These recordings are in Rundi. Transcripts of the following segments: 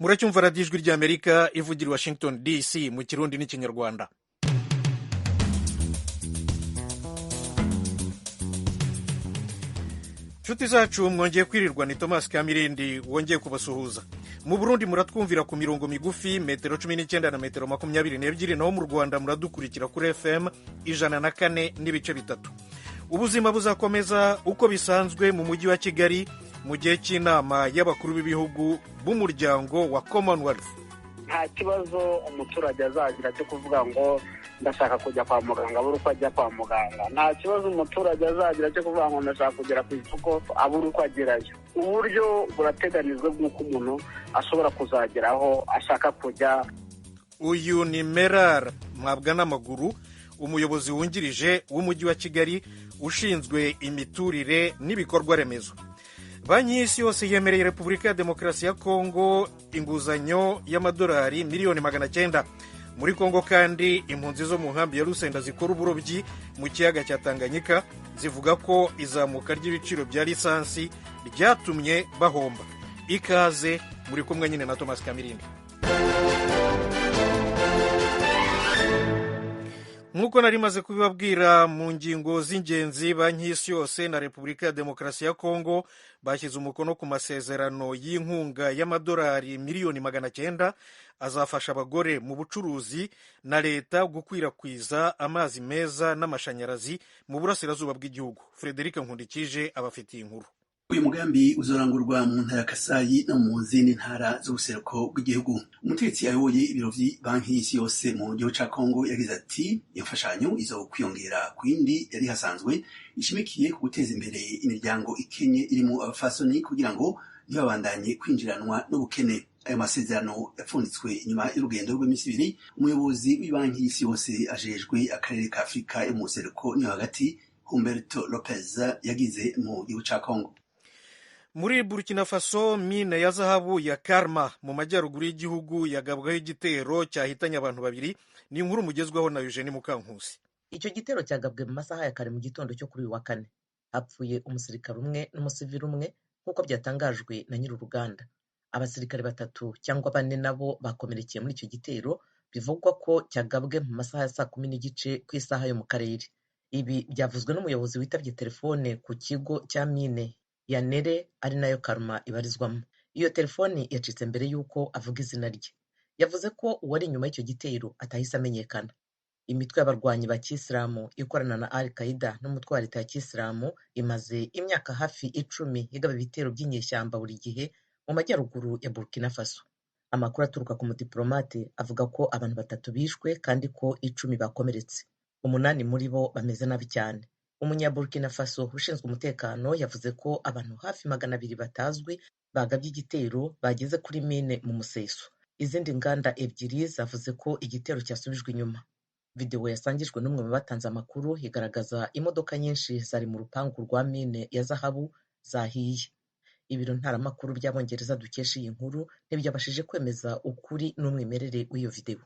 muracyumva radiyo ijwi ry'amerika ivugira i washington dc mu kirundi n'ikinyarwanda. nshuti zacu mwongeye kwirirwa, ni Thomas Kamirindi wongeye kubasuhuza. Mu Burundi muratwumvira ku mirongo migufi metero 19 na metero 22, naho mu Rwanda muradukurikira kuri FM 104.3. Ubuzima buzakomeza uko bisanzwe mu mujyi wa Kigali mu gihe cy'inama y'abakuru b'ibihugu b'umuryango wa Commonwealth. Nta kibazo umuturage azagira cyo kuvuga ngo ndashaka kujya kwa muganga abura uko ajya kwa muganga. Nta kibazo umuturage azagira cyo kuvuga ngo ndashaka kugera ku isoko abura uko agerayo. Uburyo burateganijwe bw'uko umuntu ashobora kuzageraho ashaka kujya. Uyu ni Merar Mwabwa n'amaguru, umuyobozi wungirije w'umujyi wa Kigali ushinzwe imiturire n'ibikorwa remezo. Banki y'Isi yose yemereye Repubulika ya Demokarasi ya Kongo inguzanyo y'amadolari miliyoni 900. Muri Kongo kandi impunzi zo mu nkambi ya Rusenda zikora uburobyi mu kiyaga cya Tanganyika zivuga ko izamuka ry'ibiciro bya lisansi ryatumye bahomba. Ikaze muri kumwe nyine na Thomas Kamirindi. Nk'uko nari maze kubibabwira mu ngingo z'ingenzi, Banki y'Isi yose na Repubulika ya Demokarasi ya Kongo bashyize umukono ku masezerano y'inkunga y'amadolari miliyoni 900 azafasha abagore mu bucuruzi na leta gukwirakwiza amazi meza n'amashanyarazi mu burasirazuba bw'igihugu. Frederic Nkundikije abafitiye inkuru. Uyu mugambi uzorangurwa mu ntara ya Kasayi no mu zindi ntara z'ubuseruko bw'igihugu. Umutegetsi ayoboye ibiro by'Banki y'Isi yose mu gihugu ca Kongo yagize ati iyo mfashanyo izokwiyongera ku yindi yari hasanzwe ishimikiye ku guteza imbere imiryango ikenye irimo abafasoni kugira ngo ntibabandanye kwinjiranwa n'ubukene. Ayo masezerano yapfunditswe inyuma y'urugendo rw'iminsi 2 umuyobozi w'Ibanki y'Isi yose ajejwe akarere ka Afurika yo mu buseruko niyo hagati Humberto Lopez yagize mu gihugu ca Kongo. Muri Burkina Faso, mine ya zahabu ya Karma mu majyaruguru y'igihugu yagabwaho igitero cyahitanye abantu 2. Ni inkuru mugezwaho na Eugenie Mukankusi. Icyo gitero cyagabwe mu masaha ya kare mu gitondo cyo kuri uyu wa kane. Hapfuye umusirikare umwe n'umusivili umwe nk'uko byatangajwe na nyir'uruganda. Abasirikare 3 cyangwa 4 nabo bakomerekeye muri icyo gitero, bivugwa ko cyagabwe mu masaha ya 10:30 ku isaha yo mu karere. Ibi byavuzwe n'umuyobozi witabye telefone ku kigo cya mine ya Nere ari nayo Karma ibarizwamo. Iyo telefoni yacitse mbere y'uko avuga izina rye. Yavuze ko uwari inyuma y'icyo gitero atahise amenyekana. Imitwe y'abarwanyi ba Kisilamu ikorana na Al-Qaeda n'umutwe wa leta ya Kisilamu imaze imyaka hafi 10 igaba ibitero by'inyeshyamba buri gihe mu majyaruguru ya Burkina Faso. Amakuru aturuka ku mudiplomate avuga ko abantu 3 bishwe kandi ko 10 bakomeretse. 8 muri bo bameze nabi cyane. Umunyaburkina Faso ushinzwe umutekano yavuze ko abantu hafi 200 batazwi bagabye igitero bageze kuri mine mu museso. Izindi nganda 2 zavuze ko igitero cyasubijwe inyuma. Video yasangijwe n'umwe mu batanze amakuru igaragaza imodoka nyinshi zari mu rupangu rwa mine ya zahabu zahiye. Ibiro ntaramakuru by'Abongereza dukesha iyi nkuru ntibyabashije kwemeza ukuri n'umwimerere w'iyo video.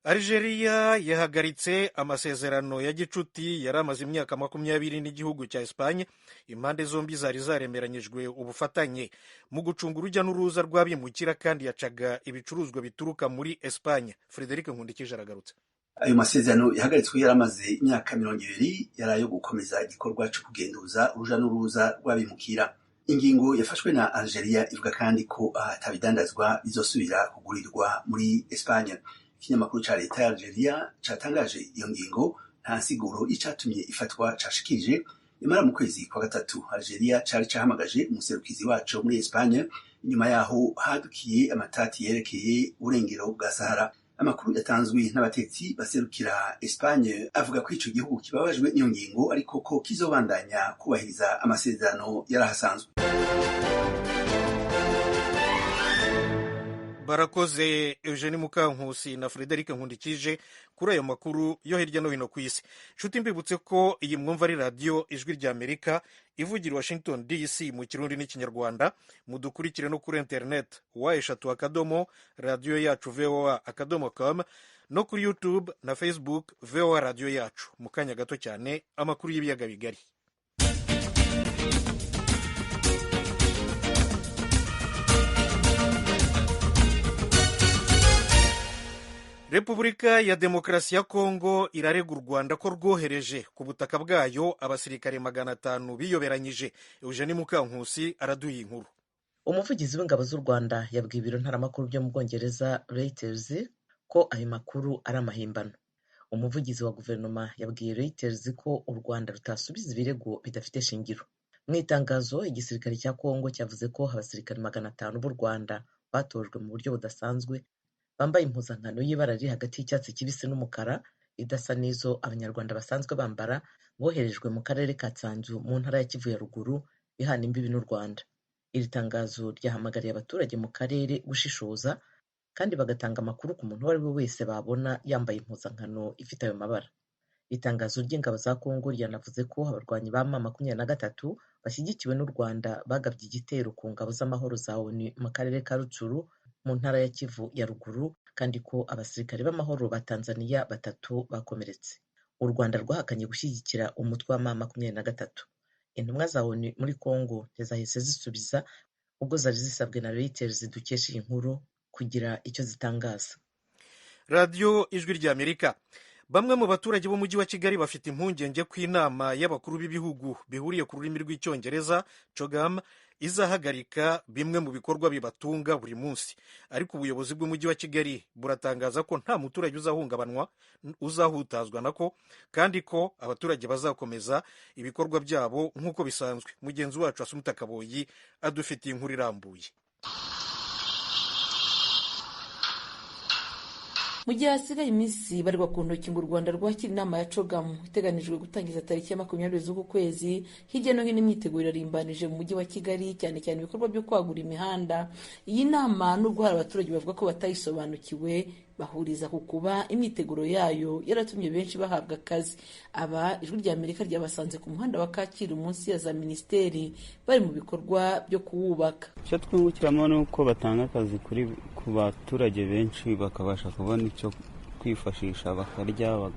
Algeria yahagaritse amasezerano ya gicuti yari amaze imyaka 20 n'igihugu cya Espagne. Impande zombi zari zaremeranyijwe ubufatanye mu gucunga urujya n'uruza rw'abimukira kandi yacaga ibicuruzwa bituruka muri Espagne. Frederic Nkundikije aragarutse. Ayo masezerano yahagaritswe yari amaze imyaka 20 yari ayo gukomeza igikorwa cyo kugenduza uruja n'uruza rw'abimukira. Ingingo yafashwe na Algeria ivuga kandi ko atabidandazwa bizosubira kugurirwa muri Espagne. Ikinyamakuru ca leta ya Algeria catangaje iyo ngingo nta siguro icatumye ifatwa cashikirije. Imara mu kwezi kwa gatatu Algeria cari cahamagaje umuserukizi waco muri Espagne inyuma yaho hadukiye amatati yerekeye urengero bwa Sahara. Amakuru yatanzwe n'abatetsi baserukira Espagne avuga ko ico gihugu kibabajwe n'iyo ngingo ariko ko kizobandanya kubahiriza amasezerano yarahasanzwe. Barakoze Eugenie Mukankusi na Frederic Nkundikije kuri ayo makuru yo hirya no hino ku isi. Nshuti mbibutse ko iyi mwumva ari radio ijwi ry'Amerika ivugira Washington DC mu kirundi n'ikinyarwanda. Mudukurikire no kuri internet wa radio yacu voa.com no kuri YouTube na Facebook VOA radio yacu. Mu kanya gato cyane amakuru y'ibiyaga bigari. Repubulika ya Demokarasi ya Kongo irarega u Rwanda ko rwohereje ku butaka bwayo abasirikare 500 biyoberanyije. Eugenie Mukankusi araduha inkuru. Umuvugizi w'ingabo z'u Rwanda yabwiye ibiro ntaramakuru byo mu Bwongereza Reuters ko ayo makuru ari amahimbano. Umuvugizi wa guverinoma yabwiye Reuters ko u Rwanda rutasubiza ibirego bidafite shingiro. Mu itangazo, igisirikare cya Kongo cyavuze ko abasirikare 500 b'u Rwanda batojwe mu buryo budasanzwe, bambaye impuzankano y'ibara riri hagati y'icyatsi kibisi n'umukara idasa n'izo abanyarwanda basanzwe bambara, boherejwe mu karere ka Tsanzu mu ntara ya Kivu ya ruguru ihana imbibi n'u Rwanda. Iri tangazo ryahamagariye abaturage mu karere gushishoza kandi bagatanga amakuru ku muntu uwo ari we wese babona yambaye impuzankano ifite ayo mabara. Itangazo ry'ingabo za Kongo ryanavuze ko abarwanyi ba M23 bashyigikiwe n'u Rwanda bagabye igitero ku ngabo z'amahoro za ONU mu karere ka Rutshuru mu ntara ya Kivu ya ruguru, kandi ko abasirikare b'amahoro ba Tanzania 3 bakomeretse. U Rwanda rwahakanye gushyigikira umutwe wa M23. Intumwa za ONU muri Kongo ntizahise zisubiza ubwo zari zisabwe na Reuters dukesha iyi nkuru kugira icyo zitangaza. Radio Ijwi ry'Amerika. Bamwe mu baturage b'umujyi wa Kigali bafite impungenge ko inama y'abakuru b'ibihugu bihuriye ku rurimi rw'icyongereza CHOGM izahagarika bimwe mu bikorwa bibatunga buri munsi. Ariko ubuyobozi bw'umujyi wa Kigali buratangaza ko nta muturage uzahungabanwa, uzahutazwa nako, kandi ko abaturage bazakomeza ibikorwa byabo nk'uko bisanzwe. Mugenzi wacu Asumta Kaboyi adufitiye inkuru irambuye. Mu gihe hasigaye iminsi barirwa ku ntoki ngo u Rwanda rwakira inama ya CHOGM iteganijwe gutangiza tariki ya 20 z'uku kwezi, hirya no hino imyiteguro irimbanije mu mujyi wa Kigali, cyane cyane ibikorwa byo kwagura imihanda. Iyi nama nubwo hari abaturage bavuga ko batayisobanukiwe, bahuriza ku kuba imyiteguro yayo yaratumye benshi bahabwa akazi. Aba Ijwi ry'Amerika ryabasanze ku muhanda wa Kacyiru munsi ya za minisiteri bari mu bikorwa byo kuwubaka. Icyo twungukiramo ni uko batanga akazi ku baturage benshi, bakabasha kubona icyo kwifashisha, bakarya,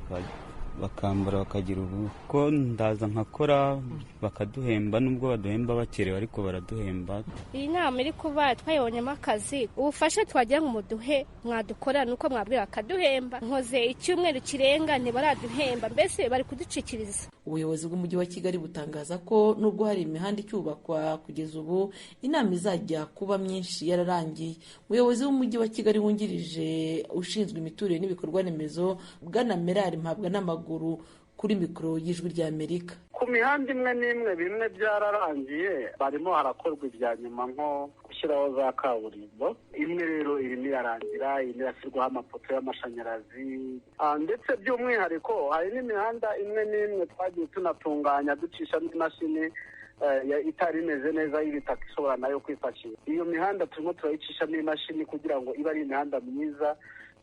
bakambara, bakagira ubu ko ndaza nkakora bakaduhemba, nubwo baduhemba bakerewe ariko baraduhemba. Iyi nama iri kuba twayibonyemo akazi, ubufasha twagira ngo muduhe mwadukora nuko mwabwira bakaduhemba. Nkoze icyumweru kirenga ntibaraduhemba, mbese bari kuducikiriza. Ubuyobozi bw'umujyi wa Kigali butangaza ko nubwo hari imihanda icyubakwa kugeza ubu, inama izajya kuba myinshi yararangiye. Umuyobozi w'umujyi wa Kigali wungirije ushinzwe imiturire n'ibikorwa remezo, Bwana Merari Mpabwa n'amaguru, kuri mikoro y'Ijwi ry'Amerika. Ku mihanda imwe n'imwe bimwe byararangiye, barimo harakorwa ibya nyuma nko gushyiraho za kaburimbo. Imwe rero irimo irarangira, irimo irashyirwaho amapoto y'amashanyarazi, ndetse by'umwihariko hari n'imihanda imwe n'imwe twagiye tunatunganya ducishamo imashini itari imeze neza y'ibitaka ishobora nayo kwifashisha. Iyo mihanda turimo turayicishamo imashini kugira ngo ibe ari imihanda myiza,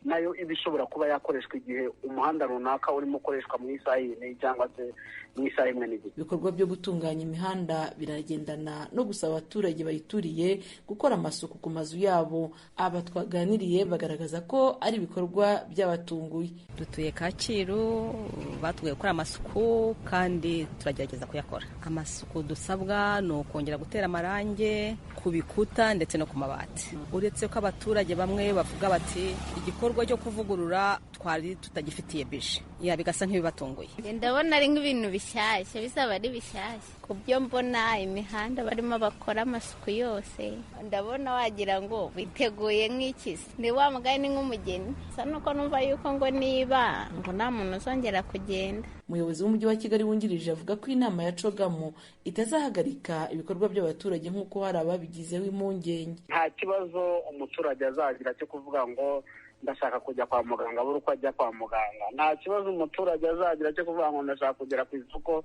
nayo iba ishobora kuba yakoreshwa igihe umuhanda runaka urimo ukoreshwa mu isaha imwe cyangwa se mu isaha imwe n'igice. Ibikorwa byo gutunganya imihanda biragendana no gusaba abaturage bayituriye gukora amasuku ku mazu yabo. Aba twaganiriye bagaragaza ko ari ibikorwa by'abatunguye. Dutuye Kacyiru, batubwiye gukora amasuku kandi turagerageza kuyakora. Amasuku dusabwa ni ukongera gutera amarange ku bikuta ndetse no ku mabati. Uretse ko abaturage bamwe bavuga bati igikorwa cyo kuvugurura twari tutagifitiye bije, bigasa nk'ibibatunguye. Ndabona ari nk'ibintu bishyashya, bizaba ari bishyashya. Ku byo mbona imihanda barimo bakora amasuku yose, ndabona wagira ngo biteguye nk'ikisi. Ni wa mugani nk'umugeni. Sa nuko numva yuko ngo niba ngo nta muntu uzongera kugenda. Umuyobozi w'umujyi wa Kigali wungirije avuga ko inama ya CHOGM itazahagarika ibikorwa by'abaturage nk'uko hari ababigizeho impungenge. Nta kibazo umuturage azagira cyo kuvuga ngo ndashaka kujya kwa muganga buri uko ajya kwa muganga. Nta kibazo umuturage azagira cyo kuvuga ngo ndashaka kugera ku isoko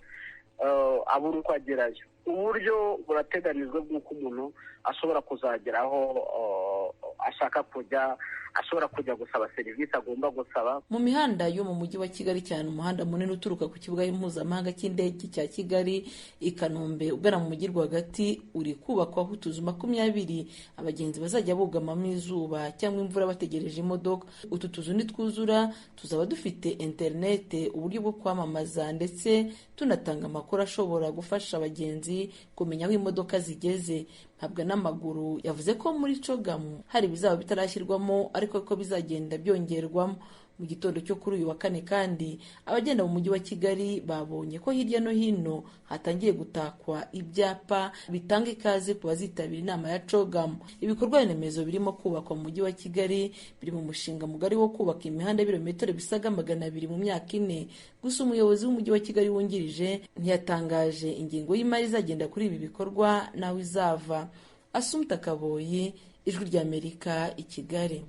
abura uko agerayo. Uburyo burateganijwe bw'uko umuntu ashobora kuzageraho ashaka kujya, ashobora kujya gusaba serivisi agomba gusaba. Mu mihanda yo mu mujyi wa Kigali, cyane umuhanda munini uturuka ku kibuga mpuzamahanga cy'indege cya Kigali i Kanombe ugana mu mujyi rwagati, uri kubakwaho utuzu 20 abagenzi bazajya bugamamo izuba cyangwa imvura bategereje imodoka. Utu tuzu nitwuzura tuzaba dufite internet, uburyo bwo kwamamaza ndetse tunatanga amakuru ashobora gufasha abagenzi kumenya aho imodoka zigeze. Habwa n'amaguru yavuze ko muri cogamu hari ibizaba bitarashyirwamo ariko ko bizagenda byongerwamo. Mu gitondo cyo kuri uyu wa kane kandi abagenda mu mujyi wa Kigali babonye ko hirya no hino hatangiye gutakwa ibyapa bitanga ikaze ku bazitabira inama ya cogamu. Ibikorwa remezo birimo kubakwa mu mujyi wa Kigali biri mu mushinga mugari wo kubaka imihanda y'ibirometero bisaga 200 mu myaka 4. Gusa umuyobozi w'umujyi wa Kigali wungirije ntiyatangaje ingingo y'imari izagenda kuri ibi bikorwa naho izava. Assumpta Kaboyi, Ijwi ry'Amerika, i Kigali.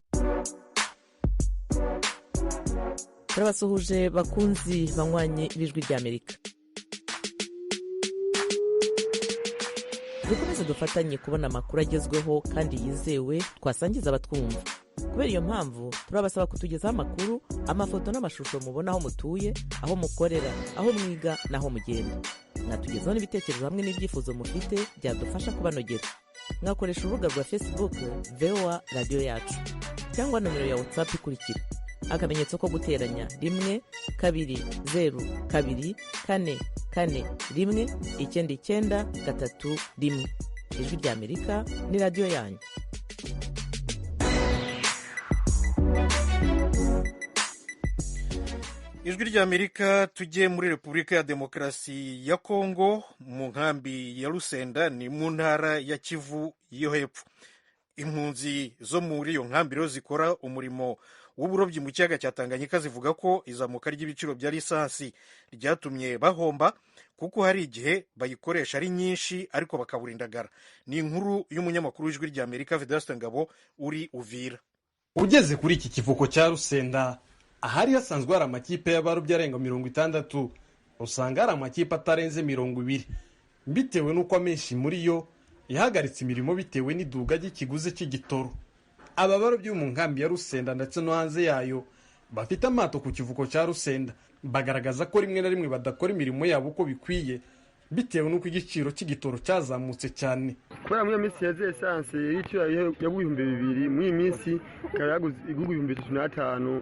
Turabasuhuje bakunzi banywanye b'Ijwi ry'Amerika. Dukomeze dufatanye kubona amakuru agezweho kandi yizewe twasangiza abatwumva. Kubera iyo mpamvu turabasaba kutugezaho amakuru, amafoto n'amashusho mubona aho mutuye, aho mukorera, aho mwiga n'aho mugenda. Mwatugezaho n'ibitekerezo hamwe n'ibyifuzo mufite byadufasha kubanogera. Mwakoresha urubuga rwa Facebook VOA Radio Yacu cyangwa nomero ya WhatsApp ikurikira: akamenyetso ko guteranya 1 2 0 2 4 4 1 9 9 3 1. Ijwi ry'Amerika ni radio yanyu. Ijwi ry'Amerika tujye muri Repubulika ya Demokarasi ya Kongo, mu nkambi ya Rusenda ni mu ntara ya Kivu yo hepfo. Impunzi zo muri iyo nkambi rero zikora umurimo w'uburobyi mu kiyaga cya Tanganyika zivuga ko izamuka ry'ibiciro bya lisansi ryatumye bahomba kuko hari igihe bayikoresha ari nyinshi ariko bakabura indagara. Ni inkuru y'umunyamakuru w'Ijwi ry'Amerika Vedaste Ngabo uri Uvira. Ugeze kuri iki kivuko cya Rusenda, ahari hasanzwe hari amakipe y'abarobyi arenga 60, usanga hari amakipe atarenze 20, bitewe n'uko amenshi muri yo yahagaritse imirimo bitewe n'iduga ry'ikiguzi cy'igitoro. Aba barobyi mu nkambi ya Rusenda ndetse no hanze yayo bafite amato ku kivuko cya Rusenda bagaragaza ko rimwe na rimwe badakora imirimo yabo uko bikwiye bitewe n'uko igiciro cy'igitoro cyazamutse cyane. Kubera mu minsi ya essence y'icyo yagubihumbi 2 mu minsi karaguze igugubihumbi 35.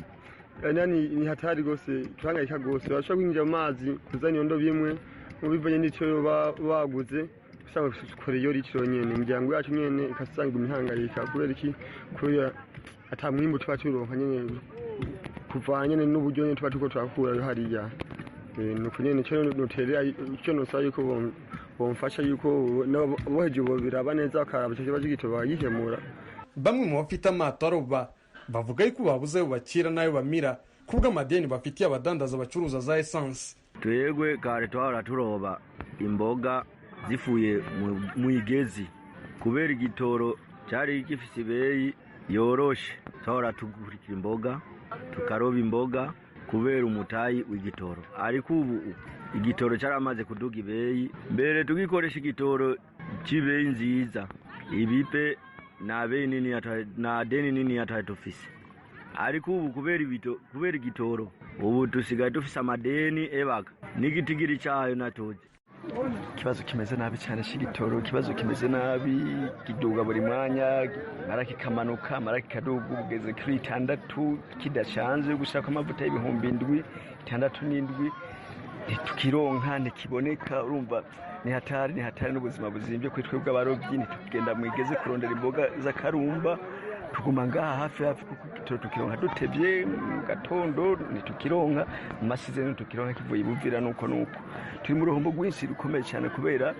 Ni hatari gose twangayika gose bashaka kwinjira mu mazi kuzana yondo bimwe mu bivanye n'icyo baguze usanga kore yo riciro nyene imiryango yacu nyene ikasanga imihangayika kubera iki kubera atamwimbo twacuronka nyene kuvanye n'uburyo nyene tuko twakura hariya. Nuko nyene cyo noterera icyo nosaba yuko bomfasha yuko boheje bo biraba neza akaraba cyo kibazo gito bayihemura. Bamwe mu bafite amato aroba bavuga yuko babuze bakira nayo bamira kubwa amadeni bafitiye abadandaza bacuruza za essence. Twegwe kare twara turoba imboga zifuye mu igezi kubera igitoro cyari gifise ibeyi yoroshe, twara tugurikira imboga tukaroba imboga kubera umutayi w'igitoro. Ariko ubu igitoro cyaramaze kuduga ibeyi, mbere tugikoresha igitoro cy'ibeyi nziza ibipe na beni nini na deni nini atayitofise. Ariko ubu kubera igitoro ubu tusigaye dufise amadeni ebaga n'igitigiri cyayo natoje. Kibazo kimeze nabi cyane cy'igitoro, kibazo kimeze nabi, kiduga buri mwanya, maraki kamanuka, maraki kaduga ugeze kuri 6 kidashanze gushaka amavuta y'ibihumbi 7 6 tukironka ntikiboneka. Urumva ni hatari n'ubuzima buzimbye kuri twebwe abarobyi. Ntitugenda mwigeze kurondera imboga z'akarumba, tuguma ngaha hafi kuko igitoro tukironka dutevye mu gatondo, ntitukironka mu masizeni, tukironka kivuye Buvira. Nuko turi mu ruhombo rwinshi rukomeye cyane kubera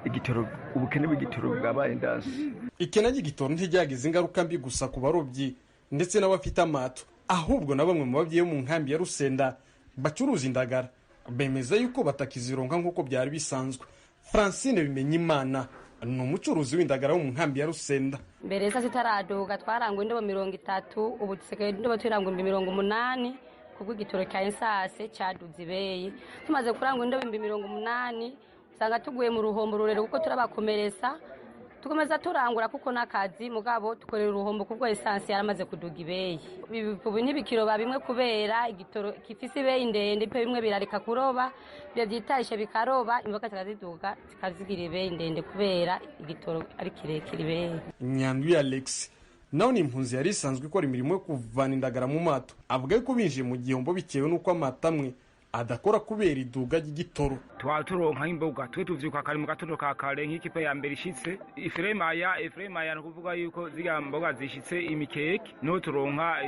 igitoro, ubukene bw'igitoro bwabaye ndansi. Ikena ry'igitoro ntijagize ingaruka mbi gusa ku barobyi ndetse n'abafite amato, ahubwo na bamwe mu babyeyi mu nkambi ya Rusenda bacuruza indagara bemeza yuko batakizironka nk'uko byari bisanzwe. Francine Bimenyimana ni umucuruzi w'indagara wo mu nkambi ya Rusenda. Mbere sa zitaraduga twarangwa indobo 30, ubu dusigaye indobo turangwa 80 kubwo igitoro cya insase cyaduze ibeyi. Tumaze kurangwa indobo 80 usanga tuguye mu ruhombo rurero kuko turabakomeresa, tukomeza turangura kuko nakazi mugabo tukorera uruhombo kubwo essence yaramaze kuduga ibeyi. Ubu ntibikiroba bimwe kubera igitoro kifise ibeyi ndende, pe bimwe birareka kuroba byo byitarishe bikaroba, imboga zikaziduga zikazigira ibeyi ndende kubera igitoro ari kirekire ibeyi. Nyandwi Alex nawe ni impunzi yari isanzwe ikora imirimo yo kuvana indagara mu mato, avuga ko binjiye mu gihombo bitewe n'uko amato amwe adakora kubera iduga ry'igitoro. twaturonka imboga twe tuvyuka kare mu gatondo ka kare nk'ikipe ya mbere ishitse Efremaya no kuvuga yuko ziga mboga zishitse imikeke no turonka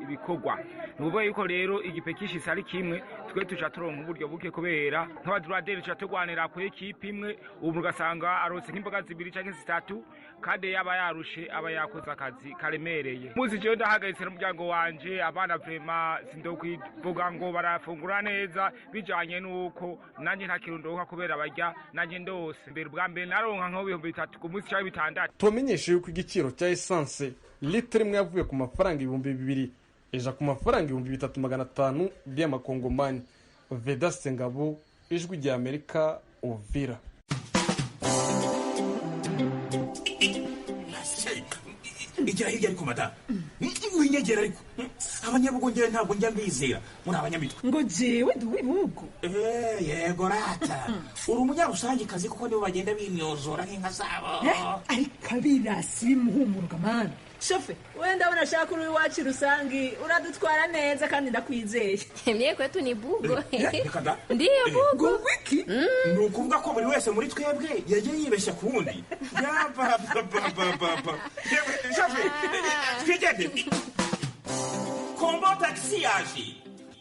ibikorwa nuvuga yuko rero igipe kishitse ari kimwe twe tuca turonka uburyo buke kubera nk'abaduraderi tuca tugwanira ku ekipe imwe ubu ugasanga arose nk'imboga zibiri canke zitatu kandi yaba yarushe aba yakoze akazi karemereye muzi je ndahagaritse n'umuryango wanje abana vrema sindokwivuga ngo barafungura neza bijanye nuko nanje nta kirundoka kubera barya nanje ndose mbere bwa mbere naronka nko 3,000 ku munsi cyangwa 6. Tumenyeshe yuko igiciro cya essence litre imwe yavuye ku mafaranga 2,000 eja ku mafaranga 3,500 by'amakongomani. Vedaste Ngabo, Ijwi rya Amerika, Uvira. Igira hirya ariko mata winyegera ariko abanyabugongera ntabwo njya mbizera muri abanyamitwe ngo jewe duwibugo yego rata uri umunyarusangi kazi kuko nibo bagenda bimyozora nk'inka zabo ariko abirasi bimuhumuruka mana shofe wenda abona shaka uri wacu rusangi uradutwara neza kandi ndakwizeye mye kwetu ni bugo ndiyo bugo wiki ni ukuvuga ko buri wese muri twebwe yagiye yibeshya ku wundi yabababababa shofe twigende kombo taxi yaje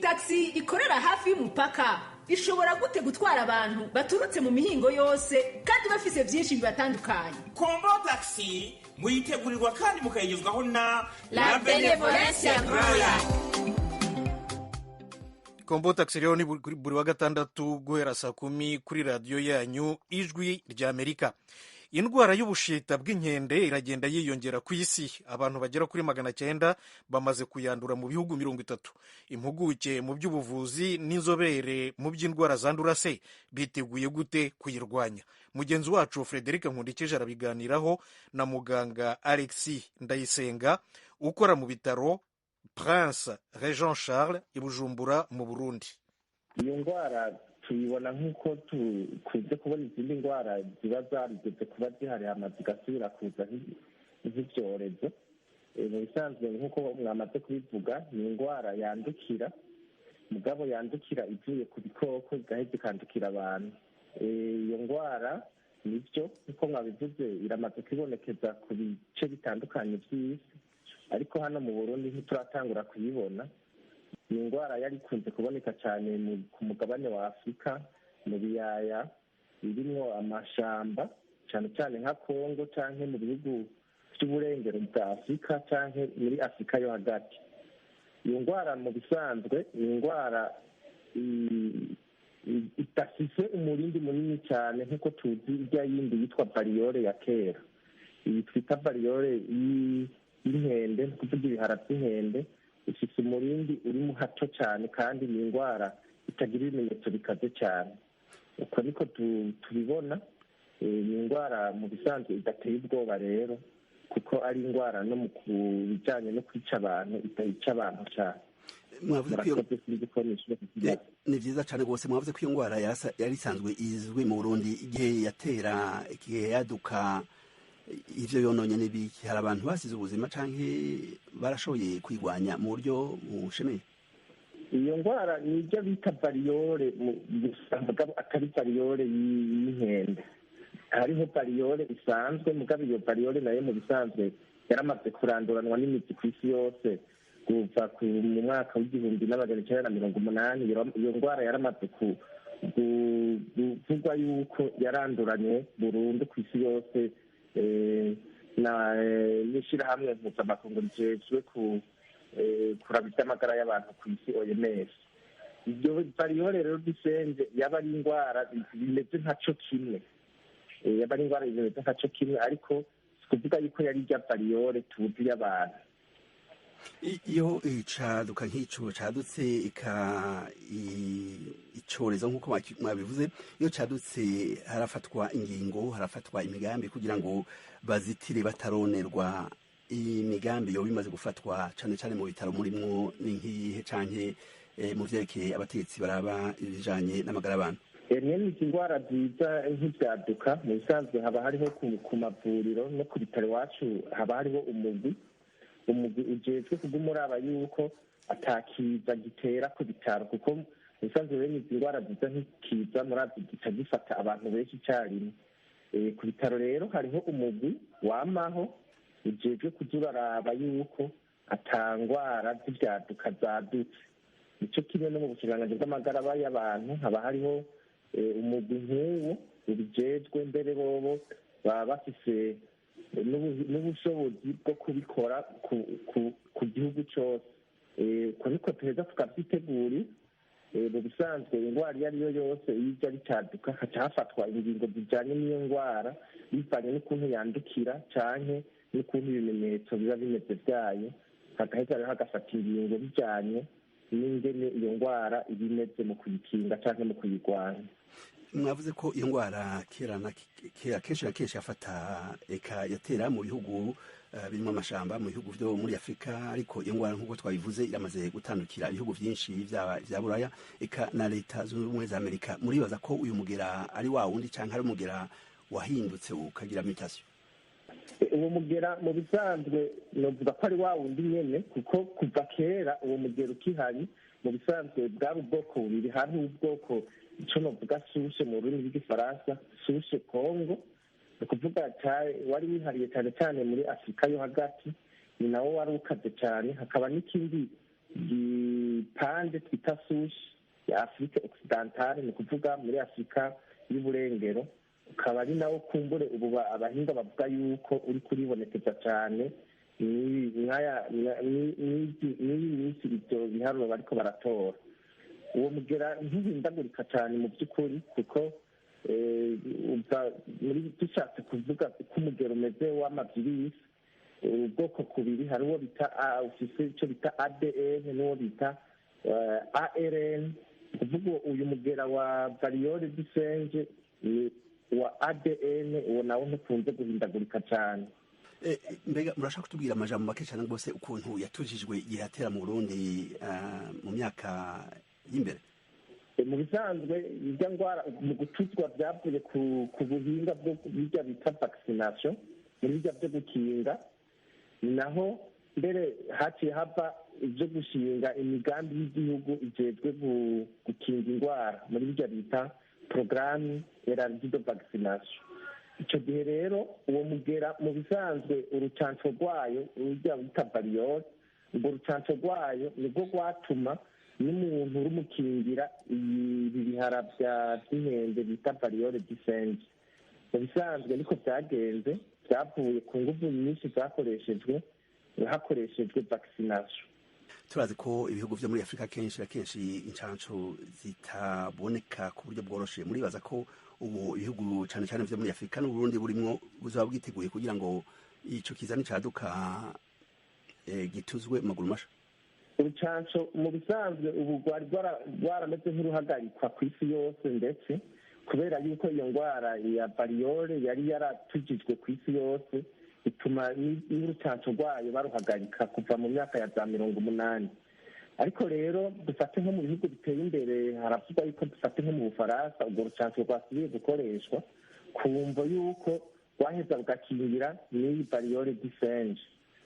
taxi ikorera hafi y'umupaka ishobora gute gutwara abantu baturutse mu mihingo yose kandi bafise byinshi bibatandukanye. Kombo taxi muyitegurirwa kandi mukayigezwaho na La Benevolencia Royal. Kombo taxi rero ni buri wa gatandatu guhera saa 10 kuri radiyo yanyu Ijwi rya Amerika. Indwara y'ubushita bw'inkende iragenda yiyongera ku isi. Abantu bagera kuri 900 bamaze kuyandura mu bihugu 30. Impuguke mu by'ubuvuzi n'inzobere mu by'indwara zandura se biteguye gute kuyirwanya? Mugenzi wacu Frederic Nkundikije arabiganiraho na muganga Alexis Ndayisenga ukora mu bitaro Prince Regent Charles i Bujumbura mu Burundi. Iyo ndwara tuyibona nk'uko tukunze kubona izindi ndwara ziba zarigeze kuba zihari hama zigasubira kuza nk'ibyorezo. Mu bisanzwe nk'uko mwamaze kubivuga ni indwara yandukira mugabo yandukira ivuye ku bikoko igaheza ikandukira abantu. Iyo ndwara nibyo nk'uko mwabivuze iramaze kwibonekeza ku bice bitandukanye by'isi, ariko hano mu Burundi ntituratangura kuyibona. Ni indwara yari ikunze kuboneka cyane ku mugabane wa Afurika mu biyaya birimo amashamba cyane cyane nka Kongo cyangwa mu bihugu by'uburengero bwa Afurika cyangwa muri Afurika yo hagati. Iyo ndwara mu bisanzwe ni indwara idafise umurindi munini cyane nk'uko tuzi irya yindi yitwa bariyore ya kera. Iyi twita bariyore y'inkende ni ukuvuga ibihara by'inkende, ifite umurindi urimo hato cyane kandi ni indwara itagira ibimenyetso bikaze cyane. Uko niko tubibona. Ni indwara mu bisanzwe idateye ubwoba rero kuko ari indwara no mu bijyanye no kwica abantu itayica abantu cyane. Ni byiza cyane rwose. Mwavuze ko iyo ndwara yari isanzwe izwi mu Burundi igihe yatera, igihe yaduka, ivyo yononye n'ibiki? Hari abantu basize ubuzima canke barashoboye kwigwanya mu buryo bushemeye? Iyo ndwara ni ibyo bita bariyore, mugabo atari bariyore y'inkende. Hariho bariyore isanzwe, mugabo iyo bariyore nayo mu bisanzwe yaramaze kuranduranwa n'imizi ku isi yose kuva mu mwaka w'1980. Iyo ndwara yaramaze kuvugwa yuko yaranduranye burundu ku isi yose n'ishyirahamwe mpuzamakungu rijejwe kuraba iby'amagara y'abantu ku isi OMS. Iryo bariyore rero disenze yaba ari indwara bimeze nkaco kimwe, yaba ari indwara bimeze nkaco kimwe, ariko sikuvuga yuko yari irya bariyore tuzi y'abantu. Iyo icaduka nk'ico cadutse icorezo nk'uko mwabivuze, iyo cadutse harafatwa ingingo, harafatwa imigambi kugira ngo bazitire bataronerwa. Imigambi yo bimaze gufatwa cane cane mu bitaro murimwo ni nk'iyihe canke mu vyerekeye abategetsi baraba ibijanye n'amagara y'abantu? Mwene izi ndwara ziza nk'ivyaduka mu bisanzwe haba hariho ku mavuriro no ku bitaro iwacu haba hariho umugwi ujejwe kuguma uraba yuko atakiza gitera ku bitaro, kuko ubusanzwe bene izi ndwara ziza nk'ikiza murazi gica gifata abantu benshi icyarimwe. Ku bitaro rero hariho umugwi wamaho ujejwe kuza uraraba yuko atangwara z'ibyaduka zadutse. Nicyo kimwe no mu bushikiranganji bw'amagara y'abantu haba hariho umugwi nk'uwo ubijejwe, mbere bobo baba bafise n'ubushobozi bwo kubikora ku gihugu cyose. Uko niko tuheza tukavyitegura. Mu bisanzwe indwara iyo ari yo yose iyo ije ari cyaduka haca hafatwa ingingo zijanye n'iyo ndwara bivanye n'ukuntu yandukira canke n'ukuntu ibimenyetso biba bimeze vyayo, hagaheza rero hagafata ingingo bijanye n'ingene iyo ndwara iba imeze mu kuyikinga canke mu kuyirwanya. Mwavuze ko iyo ndwara kera kenshi na kenshi yafata eka yatera mu bihugu birimo amashamba, mu bihugu vyo muri Afrika, ariko iyo ndwara nk'uko twabivuze iramaze gutandukira ibihugu vyinshi vya Buraya eka na leta zunze ubumwe za Amerika. Muribaza ko uyu mugera ari wa wundi canke ari umugera wahindutse ukagira mutation? Uwo mugera mu bisanzwe novuga ko ari wa wundi nyene, kuko kuva kera uwo mugera ukihari mu bisanzwe bwari ubwoko bubiri. Hari ubwoko ico novuga sushe mu rurimi rw'igifaransa, sushe Congo, ni ukuvuga wari wihariye cyane cyane muri Afurika yo hagati, ni nawo wari ukaze cyane. Hakaba n'ikindi gipande twita sushe ya Afurika Occidentale, ni ukuvuga muri Afurika y'uburengero, ukaba ari nawo kumbure ubu abahinga bavuga yuko uri kuribonekeza cyane n'iyi minsi ibyo biharuro bariko baratora. Uwo mugera ntuhindagurika cyane mu by'ukuri, kuko dushatse kuvuga uko umugero umeze w'amavirisi, ubwoko kubiri, hari uwo bita ufise icyo bita ADN n'uwo bita ARN. kuvuga uyu mugera wa variole du singe wa ADN uwo nawo ntukunze guhindagurika cyane. Mbega murashaka kutubwira amajambo make cyane rwose ukuntu yatujijwe igihe yatera mu Burundi mu myaka y'imbere? Mu bisanzwe irya ndwara mu gutuzwa byavuye ku buhinga bwo bijya bita vaccination, muri bijya byo gukinga, naho mbere haciye hava ibyo gushinga imigambi y'igihugu ijejwe gukinga indwara muri bijya bita programme élargie de vaccination. Icyo gihe rero uwo mugera mu bisanzwe urucanco rwayo urujya bita variole, urwo rucanco rwayo nibwo rwatuma n'umuntu rumukingira ibi bihara by'inkende bita variole du singe. Mu bisanzwe niko byagenze, byavuye ku nguvu nyinshi zakoreshejwe hakoreshejwe vaccination. Turazi ko ibihugu vyo muri Afrika kenshi incanco zitaboneka ku buryo bworoshe. Muribaza ko ubu ibihugu cyane cyane vyo muri Afrika n'Uburundi burimwo buzaba bwiteguye kugira ngo ico kizani caduka gituzwe maguru masha? Urucanco mu bisanzwe ubu rwarameze nk'uruhagarikwa ku isi yose, ndetse kubera yuko iyo ndwara ya variole yari yaratujijwe ku isi yose, ituma n'urucanco rwayo baruhagarika kuva mu myaka ya za 80. Ariko rero dufate nko mu bihugu biteye imbere, haravuga yuko dufate nko mu Bufaransa urwo rucanco rwasubiye gukoreshwa ku mvo yuko rwaheza rugakingira n'iyi variole du singe.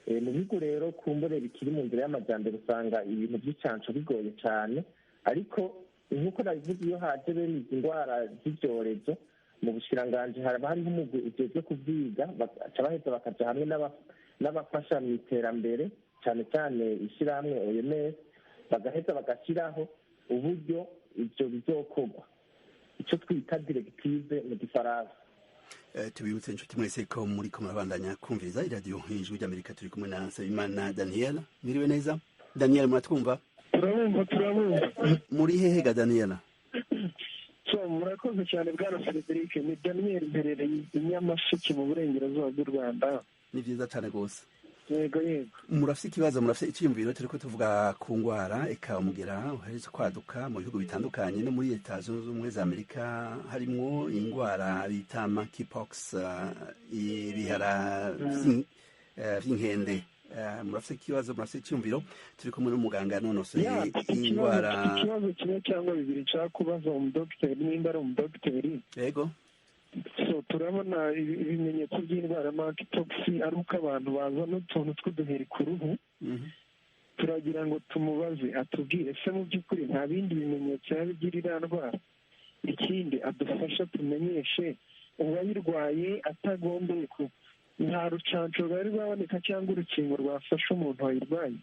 Mu bihugu rero kumbure bikiri mu nzira y'amajyambere usanga ibintu by'icanco bigoye cyane, ariko nk'uko nabivuze iyo haje bene izi ndwara z'ibyorezo mu bushikiranganji haba hariho umugwi ujejwe kuvyiga, baca baheza bakaja hamwe n'abafasha mu iterambere, cyane cyane ishyirahamwe OMS, bagaheza bagashyiraho uburyo ivyo bizokorwa, ico twita directive mu gifaransa. Tubibutse inshuti mwese ko muri ko murabandanya kumviriza iradiyo Ijwi ry'Amerika. Turi kumwe na Nsabimana Daniel. Miriwe neza Daniel? Muratwumva? Turabumva. Muri hehe ga Daniel? Murakoze cyane bwana Frederic. Ni Daniel mperereye i Nyamasheke mu burengerazuba bw'u Rwanda. Ni vyiza cyane gose. Yego. Murafite ikibazo, murafite icyiyumviro? Turiko tuvuga ku ngwara eka umugera uherutse kwaduka mu bihugu bitandukanye, no muri Leta Zunze Ubumwe za Amerika harimwo ingwara bita monkeypox, ibihara vy'inkende. Murafite ikibazo, murafite icyiyumviro? Turi kumwe n'umuganga nonosoye ingwara. Ikibazo kimwe cyangwa bibiri cya kubaza umudogiteri, nimba ari umudogiteri. Yego. Turabona ibimenyetso by'indwara ya monkeypox ari uko abantu bazana utuntu tw'uduheri ku ruhu, turagira ngo tumubaze atubwire se mu by'ukuri nta bindi bimenyetso yaba igira iriya ndwara. Ikindi adufasha tumenyeshe uwayirwaye atagombeye nta rucanco rwari rwaboneka cyangwa urukingo rwafasha umuntu wayirwaye.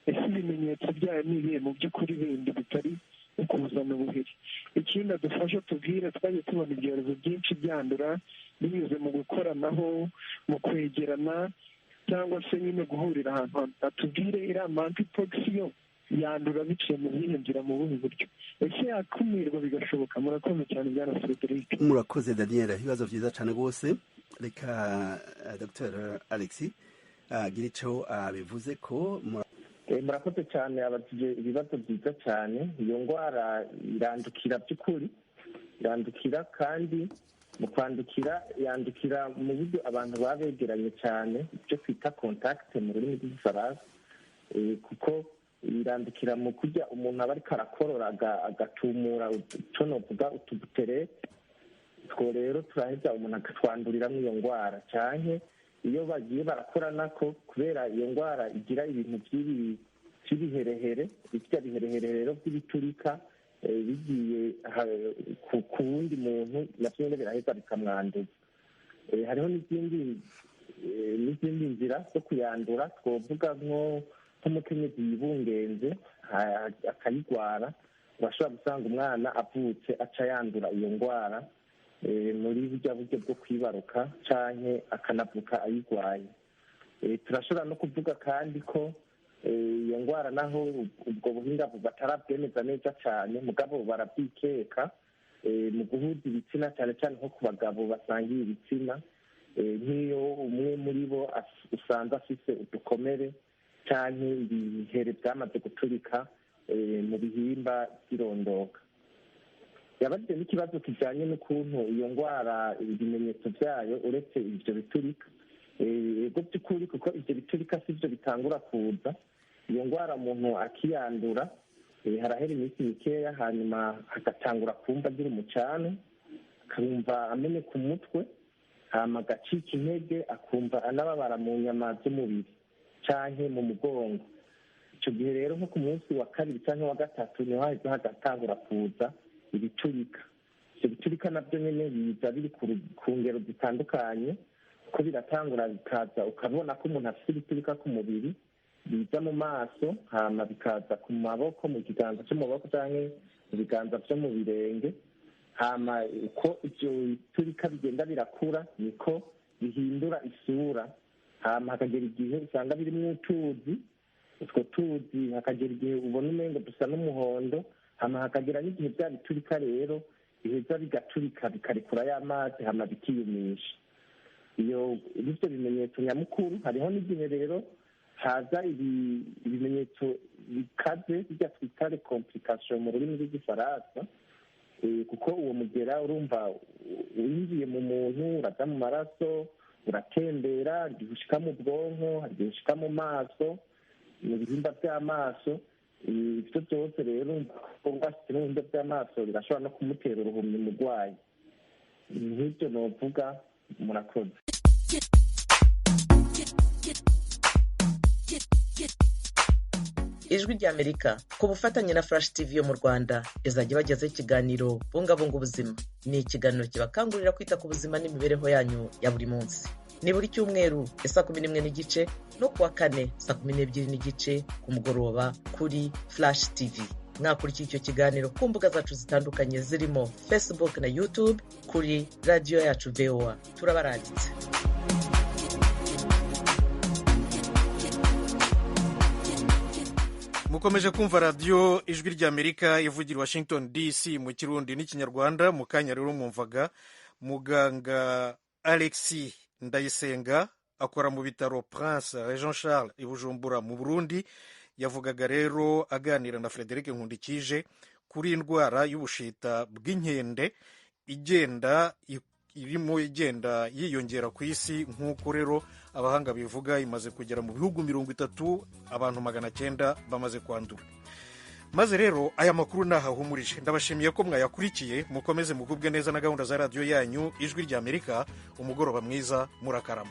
Ese ibimenyetso byayo ni ibihe mu by'ukuri bindi bitari ukuzana ubuheri. Ikindi adufasha tubwire, twagiye tubona ibyorezo byinshi byandura binyuze mu gukoranaho, mu kwegerana, cyangwa se nyine guhurira ahantu hamwe. Atubwire iriya monkeypox yo yandura biciye mu zihe nzira, mu buhe buryo? Ese yakumirwa bigashoboka? Murakoze cyane bwana Frederic. Murakoze Daniel, ibibazo byiza cyane rwose. Reka Dr Alexis agira icyo bivuze ko murakoze cyane, abatije ibibazo byiza cyane. Iyo ndwara irandukira by'ukuri, irandukira kandi mu kwandukira yandukira mu buryo abantu baba begeranye cyane, ibyo twita contact mu rurimi rw'igifaransa, kuko irandukira mu kurya umuntu aba ariko arakorora agatumura icyo novuga utubuterete, two rero turaheza umuntu agatwanduriramwo iyo ndwara. Cyane iyo bagiye barakoranako, kubera iyo ndwara igira ibintu by'ibiherehere, bijya biherehere rero by'ibiturika bigiye ku wundi muntu, navyo nyene biraheza bikamwanduza. Hariho n'izindi nzira zo kuyandura, twovuga nk'umukenyezi yibungenze akayigwara, urashobora gusanga umwana avutse aca yandura iyo ndwara muri burya buryo bwo kwibaruka, canke akanavuka ayigwaye. Turashobora no kuvuga kandi ko iyo ndwara naho ubwo buhinga batarabwemeza neza cyane, mugabo barabyikeka mu guhuza ibitsina, cyane cyane nko ku bagabo basangiye ibitsina, nk'iyo umwe muri bo usanze afise udukomere cyane ibihere byamaze guturika mu bihimba by'irondoka. Yabajije n'ikibazo kijyanye n'ukuntu iyo ndwara ibimenyetso byayo uretse ibyo biturika, ego by'ukuri, kuko ibyo biturika si byo bitangura kuza. Iyo ndwara umuntu akiyandura harahera iminsi mikeya, hanyuma agatangura kumva agira umucane, akumva ameneka umutwe, hama agacika intege, akumva anababara mu nyama z'umubiri canke mu mugongo. Icyo gihe rero nko ku munsi wa kabiri cyangwa wa gatatu niho hahise hagatangura kuza ibiturika. Ibyo biturika nabyo nyine biza biri ku ngero zitandukanye, ko biratangura bikaza ukabona ko umuntu afite ibiturika ku mubiri, biza mu maso, hama bikaza ku maboko, mu kiganza cyo mu maboko cyangwa mu biganza byo mu birenge. Hama uko ibyo biturika bigenda birakura niko bihindura isura, hama hakagera igihe usanga birimo utuzi, utwo tuzi hakagera igihe ubona umengo dusa n'umuhondo, hama hakagera n'igihe bya biturika rero biheza bigaturika bikarekura y'amazi, hama bikiyumisha. Iyo ibyo bimenyetso nyamukuru. Hariho n'igihe rero haza ibimenyetso bikaze bijya twita complication mu rurimi rw'igifaransa, kuko uwo mugera urumva winjiye mu muntu, uraza mu maraso, uratembera, igihe ushika mu bwonko, igihe ushika mu maso, mu bihimba by'amaso. Ibyo byose rero ubwashyize mu bihimba by'amaso birashobora no kumutera uruhumyi umurwayi. Nk'ibyo novuga. Murakoze. Ijwi ry'Amerika ku bufatanye na Flash TV yo mu Rwanda izajya ibagezaho ikiganiro bungabunga ubuzima. Ni ikiganiro kibakangurira kwita ku buzima n'imibereho yanyu ya buri munsi. Ni buri cyumweru saa 11:30 no kuwa kane saa 12:30 ku mugoroba kuri Flash TV. Mwakurikiye icyo kiganiro ku mbuga zacu zitandukanye zirimo Facebook na YouTube kuri radio yacu VOA. Turabarangitse. mukomeje kumva radiyo ijwi ry'Amerika ivugira Washington DC mu kirundi n'ikinyarwanda. mu kanya rero mwumvaga muganga Alexis Ndayisenga akora mu bitaro Prince Jean Charles i Bujumbura mu Burundi. Yavugaga rero aganira na Frederic Nkundikije kuri indwara y'ubushita bw'inkende irimo igenda yiyongera ku isi, nk'uko rero abahanga bivuga imaze kugera mu bihugu 30, abantu 900 bamaze kwandura. Maze rero aya makuru nahahumurije. Ndabashimiye ko mwayakurikiye. Mukomeze mugubwe neza na gahunda za radiyo yanyu ijwi ry'Amerika. Umugoroba mwiza, murakarama.